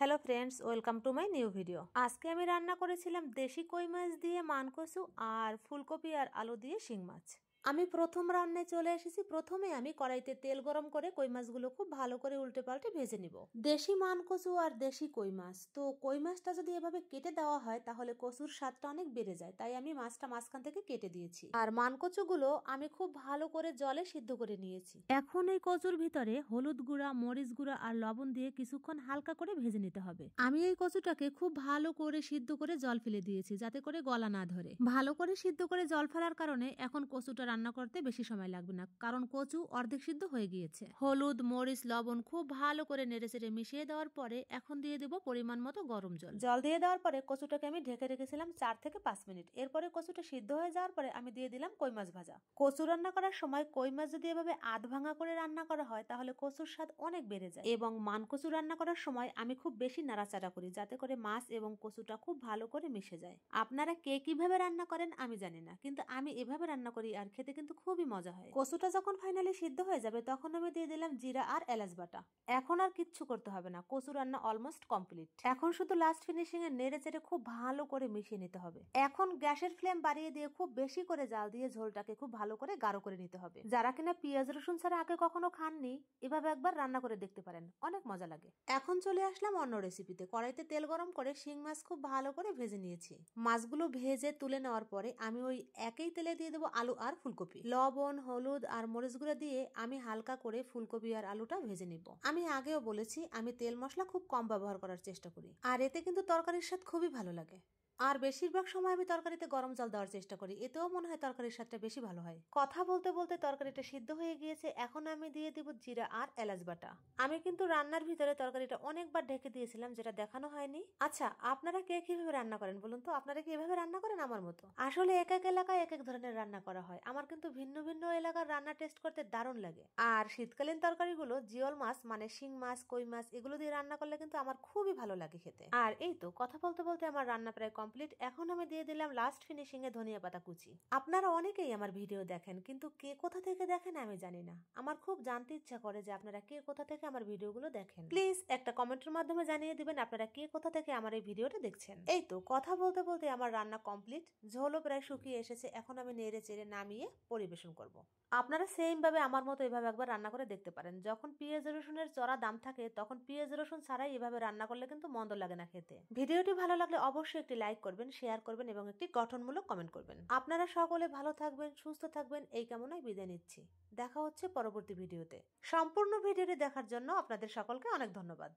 Hello friends, welcome to my new video. আজকে আমি রান্না করেছিলাম দেশি কই মাছ দিয়ে মানকসু আর ফুলকপি আর আলু দিয়ে শিং মাছ। আমি প্রথম রান্নায় চলে এসেছি। প্রথমে আমি কড়াইতে তেল গরম করে কই মাছগুলো খুব ভালো করে উল্টে পাল্টে ভেজে নিব। দেশি মানকসু আর দেশি কই মাছ, তো কই মাছটা যদি এভাবে কেটে দেওয়া হয় তাহলে কচুর স্বাদটা অনেক বেড়ে যায়, তাই আমি মাছটা মাঝখান থেকে কেটে দিয়েছি। আর মানকচুগুলো আমি খুব ভালো করে জলে সিদ্ধ করে নিয়েছি। এখন এই কচুর ভিতরে হলুদ গুঁড়া, মরিচ গুঁড়া আর লবণ দিয়ে কিছুক্ষণ হালকা করে ভেজে নিতে হবে। আমি এই কচুটাকে খুব ভালো করে সিদ্ধ করে জল ফেলে দিয়েছি যাতে করে গলা না ধরে। ভালো করে সিদ্ধ করে জল ফেলার কারণে এখন কচুটা রান্না করতে বেশি সময় লাগবে না, কারণ কচু অর্ধেক সিদ্ধ হয়ে গিয়েছে। হলুদ, মরিচ, লবণ খুব ভালো করে নেড়েচেড়ে মিশিয়ে দেওয়ার পরে এখন দিয়ে দেব পরিমাণ মতো গরম জল। জল দিয়ে দেওয়ার পরে কচুটাকে আমি ঢেকে রেখেছিলাম 4 থেকে 5 মিনিট। এরপরে কচুটা সিদ্ধ হয়ে যাওয়ার পরে আমি দিয়ে দিলাম কই মাছ ভাজা। কচু রান্না করার সময় কই মাছ যদি এভাবে আধ ভাঙা করে রান্না করা হয় তাহলে কচুর স্বাদ অনেক বেড়ে যায়। এবং মানকচু রান্না করার সময় আমি খুব বেশি নাড়াচাড়া করি যাতে করে মাছ এবং কচুটা খুব ভালো করে মিশে যায়। আপনারা কে কিভাবে রান্না করেন আমি জানি না, কিন্তু আমি এভাবে রান্না করি আর খেতে কিন্তু খুবই মজা হয়। কচুটা যখন ফাইনালি সিদ্ধ হয়ে যাবে তখন আমি দিয়ে দিলাম জিরা আর এলাচ বাটা। এখন আর কিচ্ছু করতে হবে না, কচু রান্না অলমোস্ট কমপ্লিট। এখন শুধু লাস্ট ফিনিশিং এ নেড়ে চেড়ে খুব ভালো করে মিশিয়ে নিতে হবে। এখন গ্যাসের ফ্লেম বাড়িয়ে দিয়ে খুব বেশি করে জাল দিয়ে ঝোলটাকে খুব ভালো করে গাঢ় করে নিতে হবে। যারা কিনা পেঁয়াজ রসুন ছাড়া আগে কখনো খাননি, এভাবে একবার রান্না করে দেখতে পারেন, অনেক মজা লাগে। এখন চলে আসলাম অন্য রেসিপিতে। কড়াইতে তেল গরম করে শিং মাছ খুব ভালো করে ভেজে নিয়েছি। মাছগুলো ভেজে তুলে নেওয়ার পরে আমি ওই একই তেলে দিয়ে দেবো আলু আর ফুলকপি। লবণ, হলুদ আর মরিচ গুঁড়া দিয়ে আমি হালকা করে ফুলকপি আর আলুটা ভেজে নিব। আমি আগেও বলেছি আমি তেল মশলা খুব কম ব্যবহার করার চেষ্টা করি, আর এতে কিন্তু তরকারির স্বাদ খুবই ভালো লাগে। আর বেশিরভাগ সময় আমি তরকারিতে গরম জল দেওয়ার চেষ্টা করি, এতেও মনে হয় তরকারির স্বাদটা বেশি ভালো হয়। কথা বলতে বলতে তরকারিটা সিদ্ধ হয়ে গিয়েছে। এখন আমি দিয়ে দিব জিরা আর এলাচ বাটা। আমি কিন্তু রান্নার ভিতরে তরকারিটা অনেকবার ঢেকে দিয়েছিলাম, যেটা দেখানো হয়নি। আচ্ছা, আপনারা কে কিভাবে রান্না করেন বলুন তো? আপনারা কি এভাবে রান্না করেন আমার মতো? আসলে এক এক এলাকায় এক এক ধরনের রান্না করা হয়। আমার কিন্তু ভিন্ন ভিন্ন এলাকার রান্না টেস্ট করতে দারুণ লাগে। আর শীতকালীন তরকারিগুলো জিওল মাছ মানে শিং মাছ, কই মাছ এগুলো দিয়ে রান্না করলে কিন্তু আমার খুবই ভালো লাগে খেতে। আর এই তো কথা বলতে বলতে আমার রান্না প্রায় কমপ্লিট। এখন আমি দিয়ে দিলাম লাস্ট ফিনিশিং এ ধনিয়া পাতা কুচি। আপনারা অনেকেই আমার ভিডিও দেখেন, কিন্তু কে কোথা থেকে দেখেন আমি জানি না। আমার খুব জানতে ইচ্ছা করে যে আপনারা কে কোথা থেকে আমার ভিডিওগুলো দেখেন। প্লিজ একটা কমেন্টের মাধ্যমে জানিয়ে দিবেন আপনারা কে কোথা থেকে আমার এই ভিডিওটা দেখছেন। এই তো কথা বলতে বলতে আমার রান্না কমপ্লিট। ঝোলও প্রায় শুকিয়ে এসেছে। এখন আমি নেড়ে চেড়ে নামিয়ে পরিবেশন করব। আপনারা সেম ভাবে আমার মতো এভাবে একবার রান্না করে দেখতে পারেন। যখন পেঁয়াজ রসুনের চড়া দাম থাকে তখন পেঁয়াজ রসুন ছাড়াই এভাবে রান্না করলে কিন্তু মন্দ লাগে না খেতে। ভিডিওটি ভালো লাগলে অবশ্যই একটি লাইক করবেন, শেয়ার করবেন এবং একটি গঠনমূলক কমেন্ট করবেন। আপনারা সকলে ভালো থাকবেন, সুস্থ থাকবেন, এই কামনায় বিদায় নিচ্ছি। দেখা হচ্ছে পরবর্তী ভিডিওতে। সম্পূর্ণ ভিডিওটি দেখার জন্য আপনাদের সকলকে অনেক ধন্যবাদ।